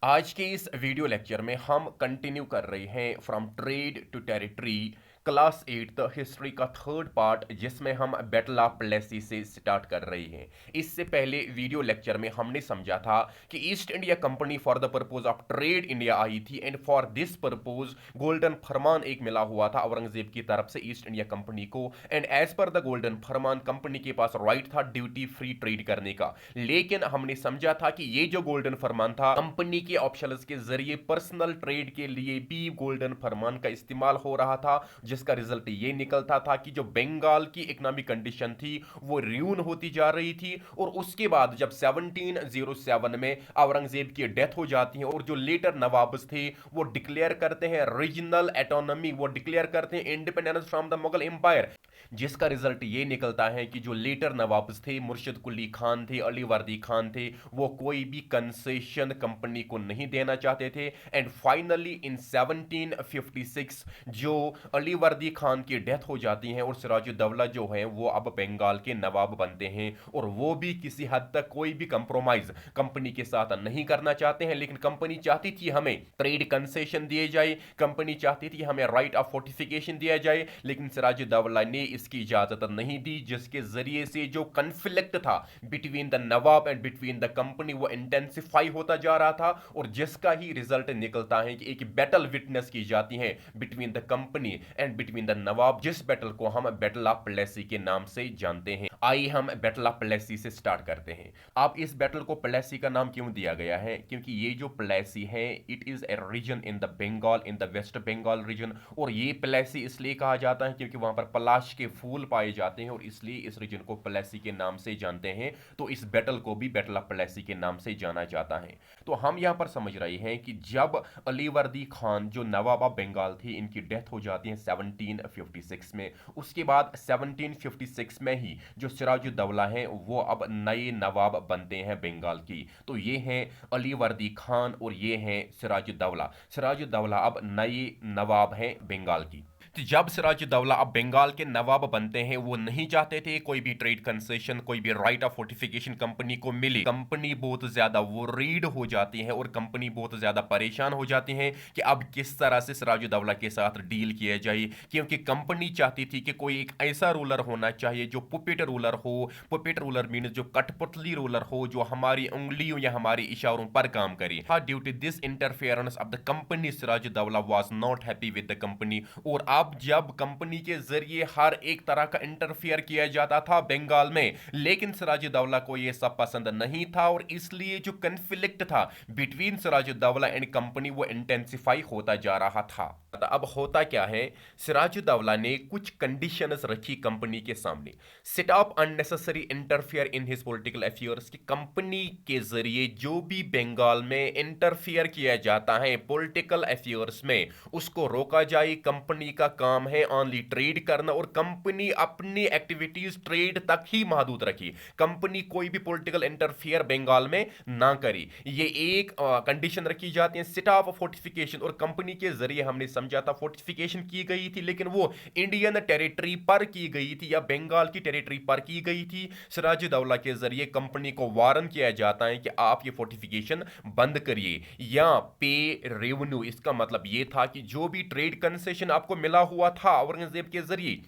आज के इस वीडियो लेक्चर में हम कंटिन्यू कर रहे हैं from trade to territory class 8 the history का थर्ड पार्ट, जिसमें हम बैटल ऑफ प्लेसी से स्टार्ट कर रहे हैं। इससे पहले वीडियो लेक्चर में हमने समझा था कि East India Company for the purpose of trade India आई थी and for this purpose golden फरमान एक मिला हुआ था औरंगजेब की तरफ से ईस्ट इंडिया कंपनी को, and as per the golden फरमान कंपनी के पास राइट था ड्यूटी फ्री ट्रेड करने का। लेकिन हमने समझा था कि ये जो गोल्डन फरमान था, कंपनी के ऑप्शंस के जरिए पर्सनल ट्रेड के लिए भी गोल्डन फरमान का इस्तेमाल हो रहा था, जिसका रिजल्ट ये निकलता था कि जो बंगाल की इकोनॉमिक कंडीशन थी वो र्यून होती जा रही थी। और उसके बाद जब 1707 में औरंगजेब की डेथ हो जाती है और जो लेटर नवाब्स थे वो डिक्लेयर करते हैं रीजनल एटोनॉमी, वो डिक्लेयर करते हैं independence from the Mughal empire, जिसका रिजल्ट ये निकलता है कि जो लेटर नवाब्स थे, मुर्शिद कुली खान थे, अली वर्दी खान थे, वो कोई भी कंसेशन कंपनी को नहीं देना चाहते थे। एंड फाइनली इन 1756 जो अली वर्दी खान की डेथ हो जाती है और सिराजुद्दौला जो है वो अब बंगाल के नवाब बनते हैं, और वो भी किसी हद तक कोई भी कंप्रोमाइज कंपनी के साथ नहीं करना चाहते हैं। लेकिन कंपनी चाहती थी हमें ट्रेड कंसेशन दिए जाए, कंपनी चाहती थी हमें राइट ऑफ फोर्टिफिकेशन दिया जाए, लेकिन सिराजुद्दौला ने इसकी इजाजत नहीं दी, जिसके जरिए से जो कन्फ्लिक्ट था between the Nawab and between the company वो इंटेंसिफाई होता जा रहा था, और जिसका ही रिजल्ट निकलता है कि एक बैटल विटनेस की जाती है between the company and between the नवाब, जिस बैटल को हम बैटल ऑफ प्लेसी के नाम से जानते हैं। आइए हम बैटल ऑफ प्लेसी से स्टार्ट करते हैं। अब इस बैटल को प्लेसी का नाम क्यों दिया गया है? क्योंकि ये जो प्लेसी है it is a region in the Bengal, in the West Bengal region, और ये प्लेसी इसलिए कहा जाता है क्योंकि वहां पर पलाश के फूल पाए जाते हैं, और इसलिए इस रीजन को प्लेसी के नाम से जानते हैं। तो इस बैटल को भी बैटल ऑफ प्लेसी के नाम से जाना जाता है। तो हम यहां पर समझ रहे हैं कि जब अली वर्दी खान जो नवाब ऑफ बंगाल थी, इनकी डेथ हो जाती है 1756 में, उसके बाद 1756 में ही जो सिराजुद्दौला है वो अब नए नवाब बनते हैं बंगाल की। तो ये हैं अली वर्दी खान और ये हैं सिराजुद्दौला। सिराजुद्दौला अब नए नवाब हैं बंगाल की। तो जब सिराजुद्दौला अब बंगाल के नवाब बनते हैं, वो नहीं चाहते थे कोई भी ट्रेड कंसेशन, कोई भी राइट ऑफ फोर्टिफिकेशन कंपनी को मिले। कंपनी बहुत ज्यादा वो रीड हो जाती है और कंपनी बहुत ज्यादा परेशान हो जाती है कि अब किस तरह से सिराजुद्दौला के साथ डील किया जाए, क्योंकि कंपनी चाहती थी कि कोई एक ऐसा रूलर होना चाहिए जो पुपेट रूलर हो। पुपेट रूलर मीन जो कठपुतली रूलर हो, जो हमारी उंगलियों या हमारे इशारों पर काम करे। Due to this interference of the company Sirajuddaula was not happy with the company. और अब जब कंपनी के जरिए हर एक तरह का इंटरफियर किया जाता था बंगाल में, लेकिन सिराजुद्दौला को यह सब पसंद नहीं था, और इसलिए जो कन्फ्लिक्ट था बिटवीन सिराजुद्दौला एंड कंपनी वो इंटेंसिफाई होता जा रहा था। अब होता क्या है, सिराजुद्दौला ने कुछ कंडीशंस रखी कंपनी के सामने। Set up unnecessary interfere in his political affairs, की कंपनी के जरिए जो भी बंगाल में इंटरफियर किया जाता है पॉलिटिकल अफेयर्स में, उसको रोका जाए। कंपनी का काम है ओनली ट्रेड करना, और कंपनी अपनी एक्टिविटीज ट्रेड तक ही महदूद रखी। कंपनी कोई भी पॉलिटिकल इंटरफियर बंगाल में ना करे, ये एक कंडीशन रखी जाती है। सेट ऑफ फोर्टिफिकेशन, और कंपनी के जरिए हमने समझा था फोर्टिफिकेशन की गई थी, लेकिन वो इंडियन टेरिटरी पर की गई थी या बंगाल की टेरिटरी पर की गई थी। सिराजुद्दौला के जरिए कंपनी को वार्न किया जाता है कि आप ये फोर्टिफिकेशन बंद करिए या पे रेवेन्यू। इसका मतलब ये था कि जो भी ट्रेड कंसेशन आपको मिला हुआ था औरंगजेब के जरिए,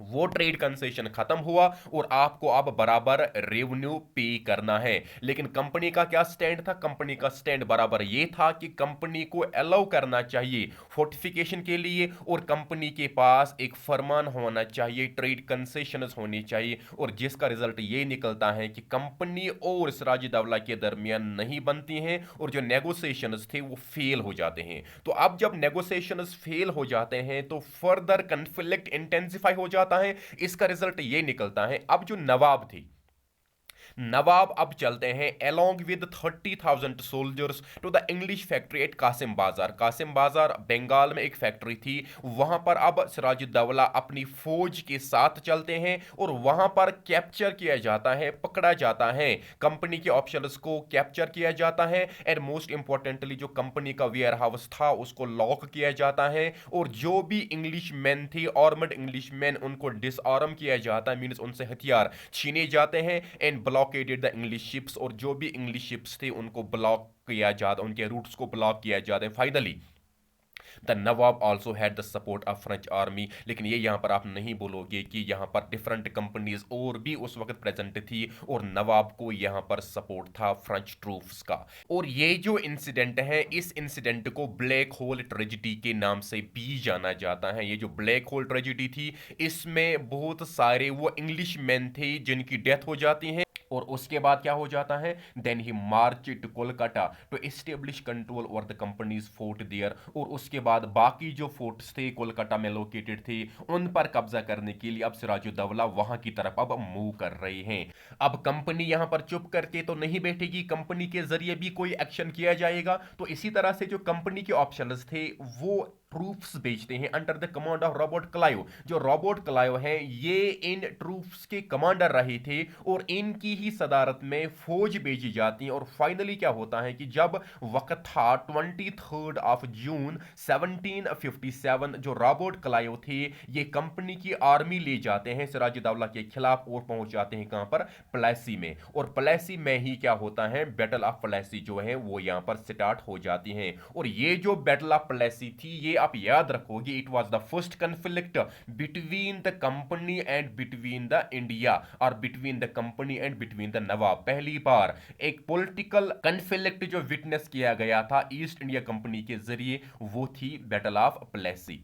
वो ट्रेड कंसेशन खत्म हुआ और आपको अब बराबर रेवेन्यू पे करना है। लेकिन कंपनी का क्या स्टैंड था? कंपनी का स्टैंड बराबर ये था कि कंपनी को अलाउ करना चाहिए फोर्टिफिकेशन के लिए, और कंपनी के पास एक फरमान होना चाहिए, ट्रेड कंसेशंस होनी चाहिए, और जिसका रिजल्ट ये निकलता है कि कंपनी और सिराजुद्दौला के दरमियान नहीं बनती हैं, और जो नेगोशिएशंस थे वो फेल हो जाते हैं। तो अब जब नेगोशिएशंस फेल हो जाते हैं तो फर्दर कन्फ्लिक्ट इंटेंसिफाई हो जाता है। इसका रिजल्ट ये निकलता है, अब जो नवाब थे, नवाब अब चलते हैं along with 30,000 soldiers to the English factory at Kasim Bazar. Kasim बाजार बंगाल में एक फैक्ट्री थी, वहां पर अब सिराजुद्दौला अपनी फौज के साथ चलते हैं, और वहां पर कैप्चर किया जाता है, पकड़ा जाता है, कंपनी के ऑप्शंस को कैप्चर किया जाता है, एंड मोस्ट इंपॉर्टेंटली जो कंपनी का वेयर हाउस था उसको लॉक किया जाता है, और जो भी इंग्लिश मैन थे, आर्मड इंग्लिश मैन, उनको डिसआर्म किया जाता है, मीन्स उनसे हथियार छीने जाते हैं, and block blockaded the English ships, और जो भी इंग्लिश शिप्स थे उनको ब्लॉक किया जाता, उनके रूट्स को ब्लॉक किया जाता है। Finally the Nawab also had the support of French army. लेकिन ये यहाँ पर आप नहीं बोलोगे कि यहाँ पर डिफरेंट कंपनीज और भी उस वक्त प्रेजेंट थी और नवाब को यहाँ पर सपोर्ट था फ्रेंच ट्रूप्स का। और ये जो इंसिडेंट है, इस इंसिडेंट को ब्लैक होल ट्रेजिडी के नाम से भी जाना जाता है। ये जो ब्लैक होल ट्रेजिडी थी, इसमें बहुत सारे वो इंग्लिश मैन थे जिनकी डेथ हो जाती है, और उसके बाद क्या हो जाता है, then he march to Kolkata to establish control over the company's fort there. और उसके बाद बाकी जो फोर्ट्स थे कोलकाता में लोकेटेड थे, उन पर कब्जा करने के लिए अब सिराजुद्दौला वहां की तरफ अब मूव कर रहे हैं। अब कंपनी यहां पर चुप करके तो नहीं बैठेगी, कंपनी के जरिए भी कोई एक्शन किया जाएगा। तो इसी तरह से जो कंपनी के ऑप्शंस थे वो ट्रूप्स भेजते हैं under the command of Robert Clive. जो रॉबर्ट क्लाइव हैं, ये इन ट्रूप्स के कमांडर रहे थे और इनकी ही सदारत में फौज भेजी जाती है। और फाइनली क्या होता है कि जब वक्त था 23 ऑफ जून 1757, जो रॉबर्ट क्लाइव थे ये कंपनी की आर्मी ले जाते हैं सिराजुद्दौला के खिलाफ और पहुंच जाते हैं कहां पर, प्लेसी में। और प्लेसी में ही क्या होता है, बैटल ऑफ प्लेसी जो है वो यहां पर स्टार्ट हो जाती है। और ये जो बैटल ऑफ प्लेसी थी, ये आप याद रखोगे, it was the first conflict between the company and between the India, और between the company and between the नवाब। पहली बार एक पॉलिटिकल कन्फ्लिक्ट जो विटनेस किया गया था ईस्ट इंडिया कंपनी के जरिए, वो थी बैटल ऑफ प्लेसी।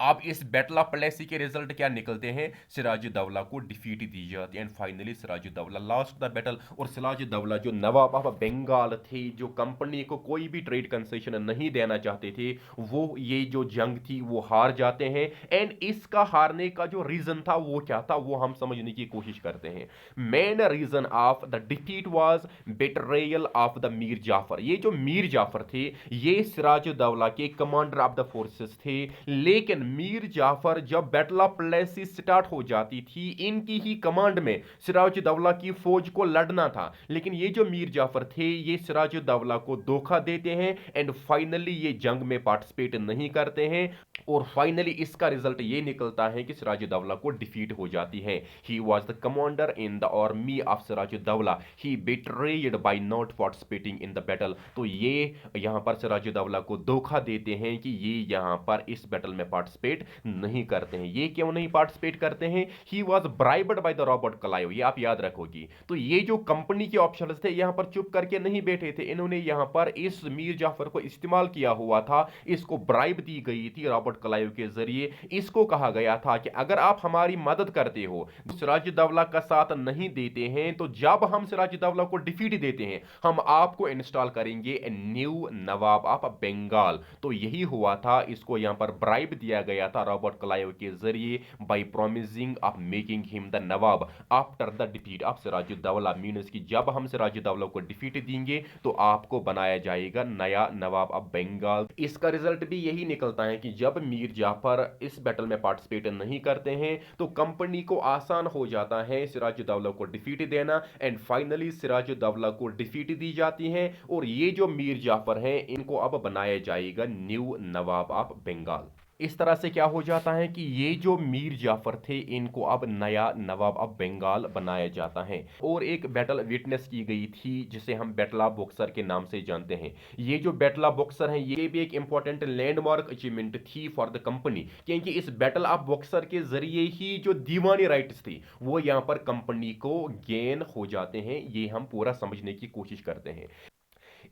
अब इस बैटल ऑफ प्लेसी के रिजल्ट क्या निकलते हैं, सिराजुद्दौला को डिफीट दी जाती है and finally Sirajuddaula lost the battle. और सिराजुद्दौला जो नवाब ऑफ बंगाल थे, जो कंपनी को कोई भी ट्रेड कंसेशन नहीं देना चाहते थे, वो ये जो जंग थी वो हार जाते हैं। एंड इसका हारने का जो रीजन था वो क्या था, वो हम समझने की कोशिश करते हैं। Main reason of the defeat was betrayal of the Mir Jafar. ये जो मीर जाफर थे, ये सिराजुद्दौला के कमांडर ऑफ द फोर्सेस थे, लेकिन मीर जाफर जब बैटल ऑफ प्लेसी स्टार्ट हो जाती थी, इनकी ही कमांड में सिराजुद्दौला की फौज को लड़ना था। लेकिन ये जो मीर जाफर थे, ये सिराजुद्दौला को धोखा देते हैं एंड फाइनली ये जंग में पार्टिसिपेट नहीं करते हैं। और फाइनली इसका रिजल्ट ये निकलता है कि सिराजुद्दौला को डिफीट हो जाती है। He was the commander in the army of Sirajuddaula, he betrayed by not participating in the battle. तो ये यहां पर सिराजुद्दौला को धोखा देते हैं कि ये यहां पर इस बैटल में पार्टिसिपेट नहीं करते हैं। ये क्यों नहीं पार्टिसिपेट करते हैं, he was bribed by the Robert Clive, ये आप याद रखोगी। तो ये जो कंपनी के ऑप्शंस थे, यहां पर चुप करके नहीं बैठे थे, इन्होंने यहां पर इस मीर जाफर को इस्तेमाल किया हुआ था, इसको ब्राइब दी गई थी रॉबर्ट क्लाइव के जरिए। इसको कहा गया था कि अगर आप हमारी मदद करते हो, सिराजुद्दौला का साथ नहीं देते हैं, तो जब हम सिराजुद्दौला को डिफीट देते हैं, हम आपको इंस्टॉल करेंगे न्यू नवाब ऑफ बंगाल। तो यही हुआ था, इसको यहां पर ब्राइब दिया गया था रॉबर्ट क्लाइव के जरिए by promising of making him the nawab after the defeat of Sirajuddaula. Means कि जब हम सिराजुद्दौला को डिफीट देंगे तो आपको बनाया जाएगा नया नवाब ऑफ बंगाल। इसका रिजल्ट भी यही निकलता है कि जब मीर जाफर इस बैटल में पार्टिसिपेट नहीं करते हैं, तो कंपनी को आसान हो जाता है सिराजुद्दौला को डिफीट देना एंड फाइनली सिराजुद्दौला को डिफीट दी जाती है। और ये जो मीर जाफर हैं, इनको अब बनाया जाएगा न्यू नवाब ऑफ बंगाल। इस तरह से क्या हो जाता है कि ये जो मीर जाफर थे, इनको अब नया नवाब ऑफ बंगाल बनाया जाता है। और एक बैटल विटनेस की गई थी जिसे हम बैटल ऑफ बक्सर के नाम से जानते हैं। ये जो बैटल ऑफ बक्सर है, ये भी एक इंपॉर्टेंट लैंडमार्क अचीवमेंट थी फॉर द कंपनी, क्योंकि इस बैटल ऑफ बक्सर के जरिए ही जो दीवानी राइट्स थी वो यहाँ पर कंपनी को गेन हो जाते हैं। ये हम पूरा समझने की कोशिश करते हैं।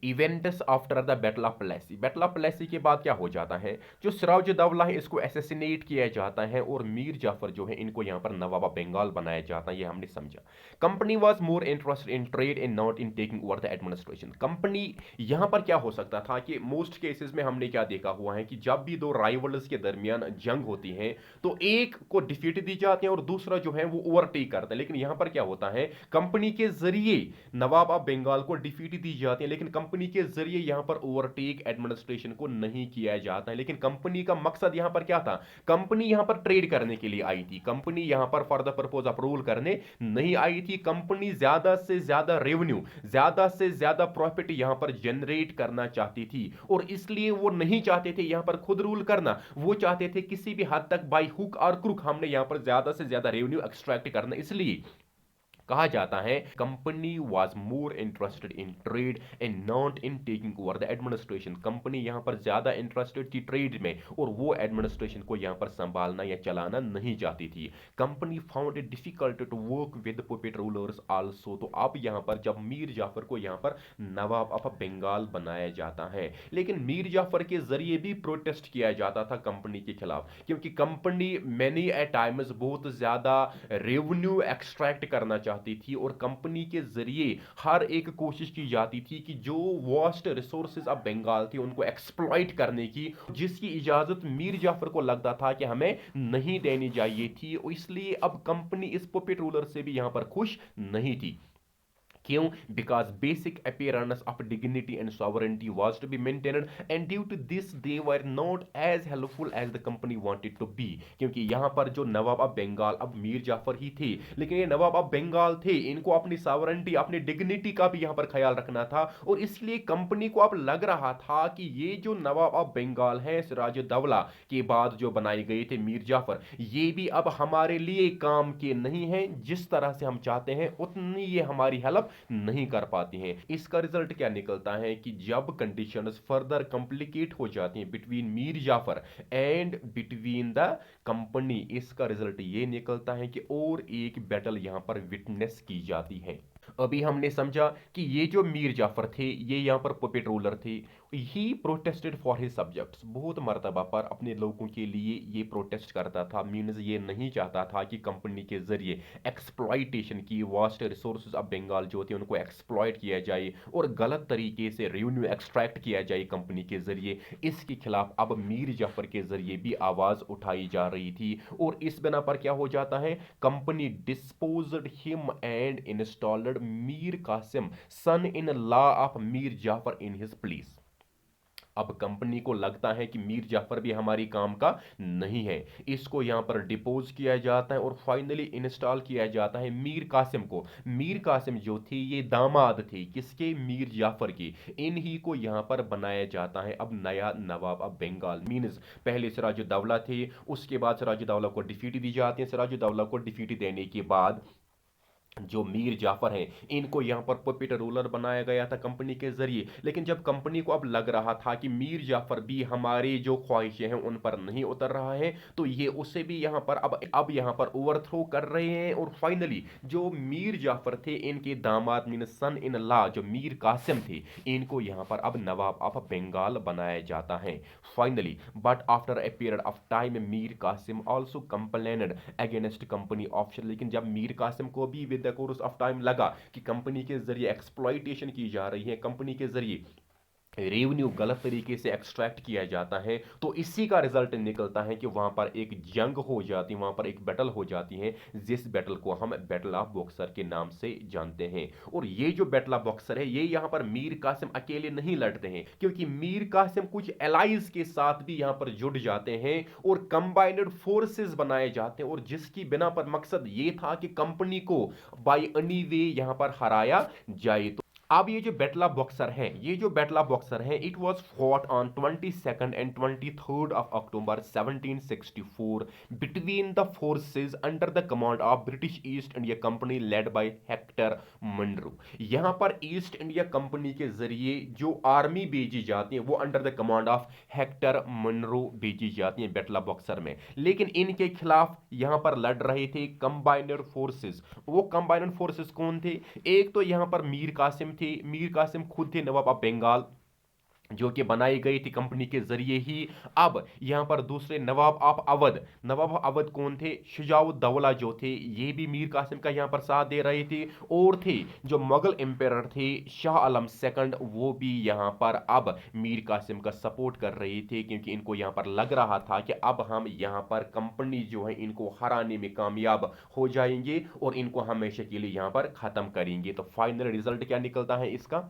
Events after the battle of Plassey, battle of Plassey के बाद क्या हो जाता है, जो सिराजुद्दौला है इसको असैसिनेट किया जाता है और मीर जाफर जो है इनको यहां पर नवाब ऑफ बंगाल बनाया जाता है। ये हमने समझा। Company was more interested in trade and not in taking over the administration. Company यहां पर क्या हो सकता था कि मोस्ट केसेस में हमने क्या देखा हुआ है कि जब भी दो राइवल्स के दरमियान जंग होती है तो एक को डिफीट दी जाती है और दूसरा जो है वो ओवरटेक करता है। लेकिन यहां पर क्या होता है, कंपनी के जरिए नवाब ऑफ बंगाल को डिफीट दी जाती है, लेकिन कंपनी के जरिए यहां पर ओवरटेक एडमिनिस्ट्रेशन को नहीं किया जाता है। लेकिन कंपनी का मकसद यहां पर क्या था, कंपनी यहां पर ट्रेड करने के लिए आई थी, कंपनी यहां पर for the purpose of rule करने नहीं आई थी। कंपनी ज्यादा से ज्यादा रेवेन्यू, ज्यादा से ज्यादा प्रॉफिट यहां पर जनरेट करना चाहती थी और इसलिए वो नहीं चाहते थे यहां पर खुद रूल करना, वो चाहते थे किसी भी हद तक बाय हुक और क्रुक हमने यहां पर ज्यादा से ज्यादा रेवेन्यू एक्सट्रैक्ट करना। इसलिए कहा जाता है company was more interested in trade and not in taking over the administration. Company यहां पर ज्यादा इंटरेस्टेड थी ट्रेड में और वो एडमिनिस्ट्रेशन को यहां पर संभालना या चलाना नहीं चाहती थी। Company found it difficult to work with puppet rulers also. तो अब यहां पर जब मीर जाफर को यहां पर नवाब ऑफ बंगाल बनाया जाता है, लेकिन मीर जाफर के जरिए भी प्रोटेस्ट किया जाता था कंपनी के खिलाफ, क्योंकि कंपनी मैनी ए टाइम्स बहुत ज्यादा रेवेन्यू एक्सट्रैक्ट करना चाहती थी और कंपनी के जरिए हर एक कोशिश की जाती थी कि जो वास्ट रिसोर्सेज ऑफ बंगाल थे उनको एक्सप्लॉइट करने की, जिसकी इजाजत मीर जाफर को लगता था कि हमें नहीं देनी चाहिए थी। इसलिए अब कंपनी इस पुपेट रूलर से भी यहां पर खुश नहीं थी। क्यों? Because basic appearance of dignity and sovereignty was to be maintained and due to this they were not as helpful as the company wanted to be. क्योंकि यहां पर जो नवाब ऑफ बंगाल, अब मीर जाफर ही थे, लेकिन ये नवाब ऑफ बंगाल थे, इनको अपनी सॉवरेंटी, अपनी डिग्निटी का भी यहां पर ख्याल रखना था। और इसलिए कंपनी को अब लग रहा था कि ये जो नवाब ऑफ बंगाल है सिराजुद्दौला के बाद जो बनाए गए थे मीर जाफर, ये भी अब हमारे लिए काम के नहीं है। जिस तरह से हम चाहते हैं उतनी ये हमारी हेल्प नहीं कर पाती हैं। इसका रिजल्ट क्या निकलता है कि जब कंडीशंस फर्दर कॉम्प्लिकेट हो जाती हैं between Mir Jafar and between the company, इसका रिजल्ट ये निकलता है कि और एक बैटल यहां पर विटनेस की जाती है। अभी हमने समझा कि ये जो मीर जाफर थे ये यहाँ पर पुपेट रूलर थे। ही प्रोटेस्टेड फॉर हिज सब्जेक्ट्स, बहुत मर्तबा पर अपने लोगों के लिए ये प्रोटेस्ट करता था। मीन्स ये नहीं चाहता था कि कंपनी के जरिए एक्सप्लॉइटेशन की, वास्ट रिसोर्सेज ऑफ बंगाल जो थे उनको एक्सप्लॉइट किया जाए और गलत तरीके से रेवेन्यू एक्सट्रैक्ट किया जाए कंपनी के जरिए। इसके खिलाफ अब मीर जाफर के जरिए भी आवाज उठाई जा रही थी और इस बिना पर क्या हो जाता है, company disposed him and installed Mir Qasim son in law of Mir Jafar in his place. अब कंपनी को लगता है कि मीर जाफर भी हमारी काम का नहीं है, इसको यहां पर डिपोज किया जाता है और फाइनली इंस्टॉल किया जाता है मीर कासिम को। मीर कासिम जो थे ये दामाद थे किसके, मीर जाफर के। इन्हीं को यहां पर बनाया जाता है अब नया नवाब ऑफ बंगाल। मीन्स पहले सिराजुद्दौला थे, उसके बाद सिराजुद्दौला को डिफीट दी जाती है। सिराजुद्दौला को डिफीट देने के बाद जो मीर जाफर हैं इनको यहां पर पुपेट रूलर बनाया गया था कंपनी के जरिए। लेकिन जब कंपनी को अब लग रहा था कि मीर जाफर भी हमारी जो ख्वाहिशें हैं उन पर नहीं उतर रहा है, तो ये उसे भी यहां पर अब यहां पर ओवरथ्रो कर रहे हैं। और फाइनली जो मीर जाफर थे इनके दामाद मीन सन इन लॉ जो मीर कासिम थे, इनको यहां पर अब नवाब ऑफ बंगाल बनाया जाता है finally. But after a period of time Mir Kasim also complained against company official. लेकिन जब मीर कासिम को भी with the course of time लगा कि कंपनी के जरिए एक्सप्लॉइटेशन की जा रही है, कंपनी के जरिए रेवेन्यू गलत तरीके से एक्सट्रैक्ट किया जाता है, तो इसी का रिजल्ट निकलता है कि वहां पर एक जंग हो जाती है, वहां पर एक बैटल हो जाती है, जिस बैटल को हम बैटल ऑफ बॉक्सर के नाम से जानते हैं। और ये जो बैटल ऑफ बॉक्सर है ये यहां पर मीर कासिम अकेले नहीं लड़ते हैं, क्योंकि मीर कासिम कुछ एलाइज के साथ भी यहां पर जुड़ जाते हैं और कंबाइंड फोर्सेस बनाए जाते हैं, और जिसकी बिना पर मकसद ये था कि कंपनी को बाय एनी वे यहां पर हराया जाए। तो अब ये जो बैटल ऑफ बॉक्सर है, ये जो बैटल ऑफ बॉक्सर है, it was fought on 22nd and 23rd of October 1764 between the forces under the command of British East India company led by Hector Munro. यहां पर ईस्ट इंडिया कंपनी के जरिए जो army भेजी जाती है वो under the command of Hector Munro भेजी जाती है बैटल ऑफ बॉक्सर में। लेकिन इनके खिलाफ यहां पर लड़ रहे थे कंबाइंड फोर्सेस। वो कंबाइंड फोर्सेस कौन थे? एक तो यहां पर मीर कासिम थे, मीर कासिम खुद थे नवाब ऑफ बंगाल जो कि बनाई गई थी कंपनी के जरिए ही। अब यहां पर दूसरे नवाब ऑफ अवध, नवाब ऑफ अवध कौन थे? शुजाउद्दौला जो थे, ये भी मीर कासिम का यहां पर साथ दे रहे थे। और थे जो मुगल एम्पायर थे शाह आलम सेकंड, वो भी यहां पर अब मीर कासिम का सपोर्ट कर रहे थे, क्योंकि इनको यहां पर लग रहा था कि अब हम यहां पर कंपनी जो है इनको हराने में कामयाब हो जाएंगे और इनको हमेशा के लिए यहां पर खत्म करेंगे। तो फाइनल रिजल्ट क्या निकलता है इसका?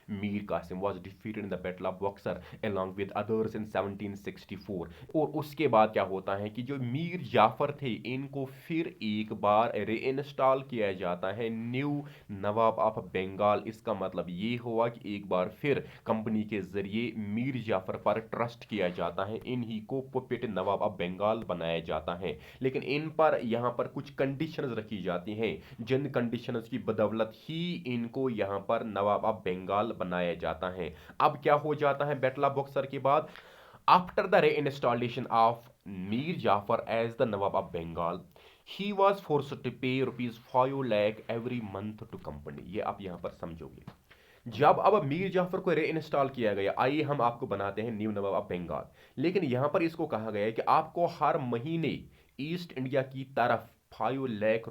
Mir Qasim was defeated in the battle of Buxar along with others in 1764। और उसके बाद क्या होता है कि जो मीर जाफर थे इनको फिर एक बार रीइंस्टॉल किया जाता है न्यू नवाब ऑफ बंगाल। इसका मतलब ये हुआ कि एक बार फिर कंपनी के जरिए मीर जाफर पर ट्रस्ट किया जाता है, इन्हीं को पुपेट नवाब ऑफ बंगाल बनाया जाता है। लेकिन इन पर यहाँ पर कुछ कंडीशंस रखी जाती हैं, जिन कंडीशंस की बदौलत ही इनको यहाँ पर नवाब ऑफ बंगाल बनाया जाता है। अब क्या हो जाता है बैटल ऑफ बक्सर के बाद? After the reinstallation of Mir Jafar as the nawab of Bengal, he was force to pay ₹5 lakh every month to company. ये आप यहाँ पर समझोगे। जब अब मीर जाफर को रीइंस्टॉल किया गया, आइए हम आपको बनाते हैं न्यू नवाब ऑफ बंगाल, लेकिन यहां पर इसको कहा गया है कि आपको हर महीने ईस्ट इंडिया की तरफ ₹5 लाख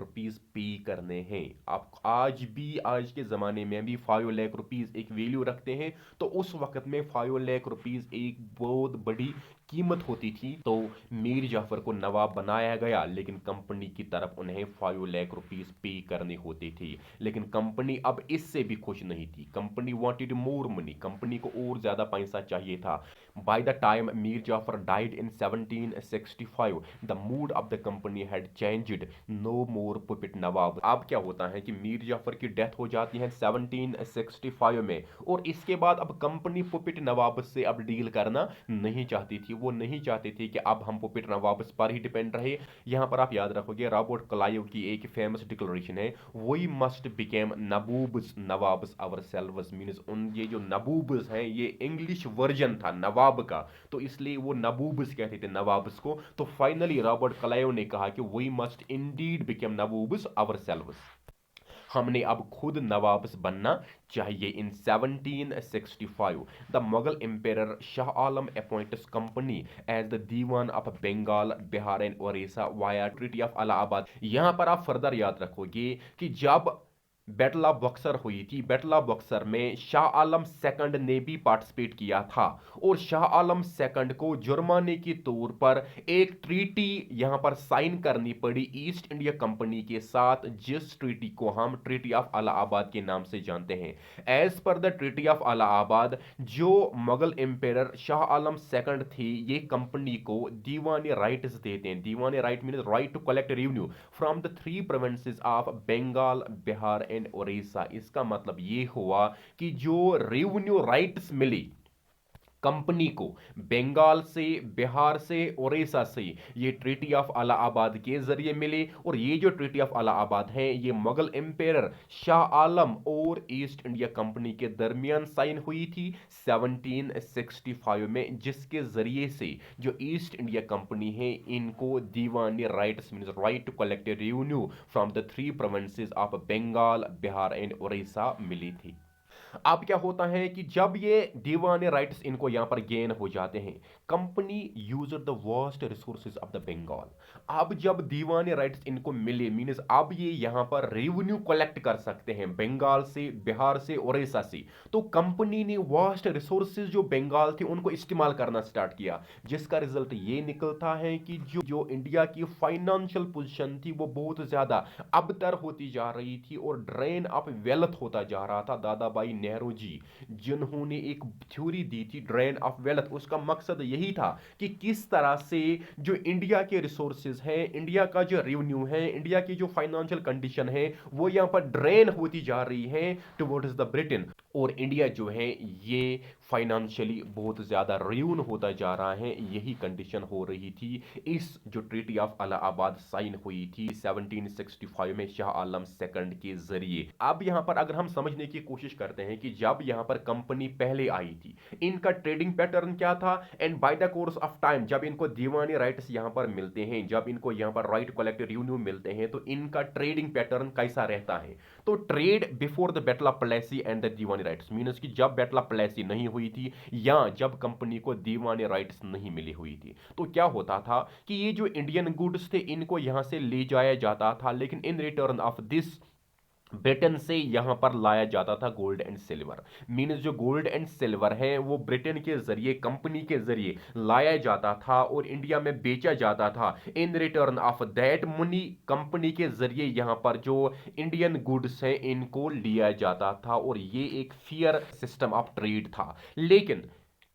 पे करने हैं। आप आज भी, आज के ज़माने में भी ₹5 लाख एक वैल्यू रखते हैं, तो उस वक्त में ₹5 लाख एक बहुत बड़ी कीमत होती थी। तो मीर जाफर को नवाब बनाया गया, लेकिन कंपनी की तरफ उन्हें ₹5 लाख पे करने होते थे। लेकिन कंपनी अब इससे भी खुश नहीं थी। Company wanted more money, company को और ज़्यादा पैसा चाहिए था। By the time Mir Jafar died in 1765, the mood of the company had changed, no more puppet नवाब। अब क्या होता है कि मीर जाफर की डेथ हो जाती है 1765 में, और इसके बाद अब कंपनी पुपेट नवाब से अब डील करना नहीं चाहती थी। वो नहीं चाहते थे कि अब हम पुपेट नवाब पर ही डिपेंड रहे। यहाँ पर आप याद रखोगे रॉबर्ट क्लाइव की एक फेमस डिक्लेरेशन है, we must became nabobs nawabs ourselves. Means उन ये जो नबूब्स हैं ये इंग्लिश वर्जन था नवाब का, तो इसलिए वो नबूब्स कहते थे नवाब्स को। तो फाइनली रॉबर्ट क्लाइव ने कहा कि we must indeed became nabobs ourselves, हमने अब खुद नवाब्स बनना चाहिए। In 1765 the Mughal emperor Shah Alam appoints company as the दीवान of Bengal, Bihar and Odisha via treaty of Allahabad. यहां पर आप फर्दर याद रखोगे कि जब बैटल ऑफ बक्सर हुई थी, बैटल ऑफ बक्सर में शाह आलम सेकंड ने भी पार्टिसिपेट किया था, और शाह आलम सेकंड को जुर्माने के तौर पर एक ट्रीटी यहां पर साइन करनी पड़ी ईस्ट इंडिया कंपनी के साथ, जिस ट्रीटी को हम ट्रीटी ऑफ इलाहाबाद के नाम से जानते हैं। As per the treaty of Allahabad, जो मुगल एम्पेरर शाह आलम सेकंड थे ये कंपनी को दीवानी राइट्स देते हैं। दीवानी right mean right to collect revenue from the 3 provinces of Bengal, Bihar and Odisha. इसका मतलब ये हुआ कि जो रेवेन्यू राइट्स मिली कंपनी को बंगाल से, बिहार से, ओडिशा से, ये ट्रीटी ऑफ इलाहाबाद के जरिए मिले। और ये जो ट्रीटी ऑफ इलाहाबाद है ये मुगल एम्पेरर शाह आलम और ईस्ट इंडिया कंपनी के दरमियान साइन हुई थी 1765 में, जिसके जरिए से जो ईस्ट इंडिया कंपनी है इनको दीवानी rights mean right to collect revenue from the 3 provinces of Bengal, Bihar and Odisha मिली थी। अब क्या होता है कि जब ये दीवाने राइट्स इनको यहां पर गेन हो जाते हैं, company used the vast resources of the Bengal. अब जब दीवाने राइट्स इनको मिले मींस अब ये यहां पर रेवेन्यू कलेक्ट कर सकते हैं बंगाल से, बिहार से, ओडिशा से। तो कंपनी ने वास्ट रिसोर्सेज जो बंगाल थे उनको इस्तेमाल करना स्टार्ट किया, जिसका रिजल्ट ये निकलता है कि जो इंडिया की फाइनेंशियल पोजीशन थी वो बहुत ज्यादा अबतर होती जा रही थी और ड्रेन ऑफ वेल्थ होता जा रहा था। दादा भाई नेहरू जी जिन्होंने एक थ्योरी दी थी ड्रेन ऑफ वेल्थ, उसका मकसद यही था कि किस तरह से जो इंडिया के रिसोर्सेज हैं, इंडिया का जो रेवेन्यू है, इंडिया की जो फाइनेंशियल कंडीशन है वो यहां पर ड्रेन होती जा रही है टुवर्ड्स द ब्रिटेन, और इंडिया जो है ये फाइनेंशियली बहुत ज़्यादा रियून होता जा रहा है। यही कंडीशन हो रही थी इस जो ट्रीटी ऑफ इलाहाबाद साइन हुई थी 1765 में शाह आलम सेकंड के जरिए। अब यहाँ पर अगर हम समझने की कोशिश करते हैं कि जब यहाँ पर कंपनी पहले आई थी इनका ट्रेडिंग पैटर्न क्या था, and by the course of time जब इनको दीवानी राइट्स यहाँ पर मिलते हैं, जब इनको यहाँ पर राइट कलेक्ट रेवेन्यू मिलते हैं, तो इनका ट्रेडिंग पैटर्न कैसा रहता है। तो trade before the battle of Plassey and the diwani rights means कि जब बैटल ऑफ प्लेसी नहीं हुई थी या जब कंपनी को दीवानी राइट्स नहीं मिली हुई थी, तो क्या होता था कि ये जो इंडियन गुड्स थे इनको यहां से ले जाया जाता था, लेकिन in return of this Britain से यहां पर लाया जाता था गोल्ड एंड सिल्वर। मीन्स जो गोल्ड एंड सिल्वर है वो ब्रिटेन के जरिए, कंपनी के जरिए लाया जाता था और इंडिया में बेचा जाता था। In return of that money company के जरिए यहां पर जो इंडियन गुड्स हैं इनको लिया जाता था और ये एक फेयर सिस्टम ऑफ ट्रेड था। लेकिन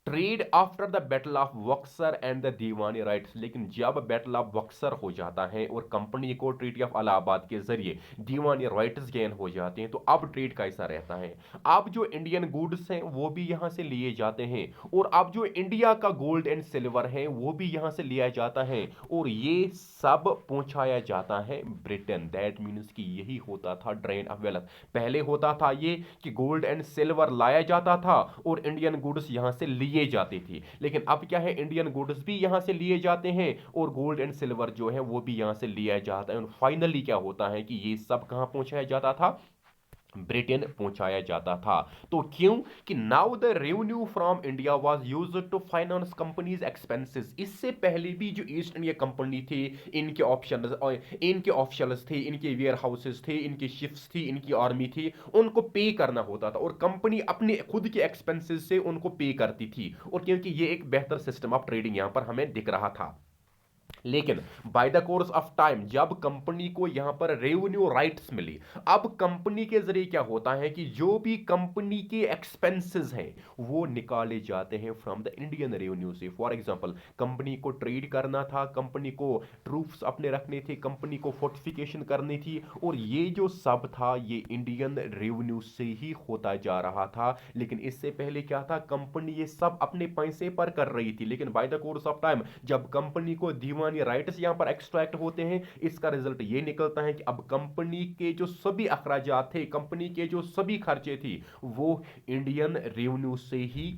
trade after the battle of Buxar and the diwani rights, लेकिन जब बैटल ऑफ बक्सर हो जाता है और कंपनी को ट्रीटी ऑफ इलाहाबाद के जरिए दीवानी राइट्स गेन हो जाते हैं, तो अब ट्रेड कैसा रहता है। अब जो इंडियन गुड्स हैं वो भी यहां से लिए जाते हैं और अब जो इंडिया का गोल्ड एंड सिल्वर है वो भी यहां से लिया जाता है और ये सब पहुंचाया जाता है ब्रिटेन। दैट मीन्स कि यही होता था ड्रेन ऑफ वेल्थ। पहले होता था ये कि गोल्ड एंड सिल्वर लाया जाता था और इंडियन गुड्स यहां से लिए जाती थी, लेकिन अब क्या है, इंडियन गुड्स भी यहां से लिए जाते हैं और गोल्ड एंड सिल्वर जो है वो भी यहां से लिया जाता है। और फाइनली क्या होता है कि ये सब कहां पहुंचाया जाता था, ब्रिटेन पहुंचाया जाता था। तो क्यों कि now the revenue from India was used to finance companies expenses. इससे पहले भी जो ईस्ट इंडिया कंपनी थी, इनके ऑफिशियल्स थे, इनके वेयर हाउसेस थे, इनकी शिप्स थी, इनकी आर्मी थी, उनको पे करना होता था और कंपनी अपने खुद के एक्सपेंसेस से उनको पे करती थी। और क्योंकि ये एक बेहतर सिस्टम ऑफ ट्रेडिंग यहां पर हमें दिख रहा था। लेकिन by the course of time जब कंपनी को यहां पर रेवेन्यू राइट्स मिली, अब कंपनी के जरिए क्या होता है कि जो भी कंपनी के एक्सपेंसेस हैं वो निकाले जाते हैं फ्रॉम द इंडियन रेवेन्यू से। फॉर एग्जांपल, कंपनी को ट्रेड करना था, कंपनी को ट्रूप्स अपने रखने थे, कंपनी को फोर्टिफिकेशन करनी थी और ये जो सब था ये इंडियन रेवेन्यू से ही होता जा रहा था। लेकिन इससे पहले क्या था, कंपनी ये सब अपने पैसे पर कर रही थी, लेकिन by the course of time जब कंपनी को दीवानी राइट्स यहां पर एक्सट्रैक्ट होते हैं, इसका रिजल्ट ये निकलता है कि अब कंपनी के जो सभी अखराजात थे, कंपनी के जो सभी खर्चे थी वो इंडियन रेवेन्यू से ही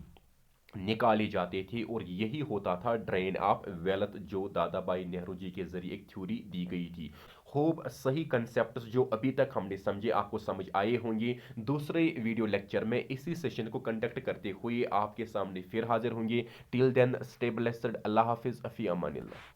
निकाली जाती थी और यही होता था ड्रेन ऑफ वेल्थ जो दादा भाई नेहरू जी के जरिए एक थ्योरी दी गई थी। होप सही कंसेप्ट्स जो अभी तक हमने समझे आपको समझ आए होंगे। दूसरे वीडियो लेक्चर में इसी सेशन को कंडक्ट करते हुए आपके सामने फिर हाजिर होंगे। Till then stay blessed. अल्लाह हाफिज, अफी अमानिल्लाह।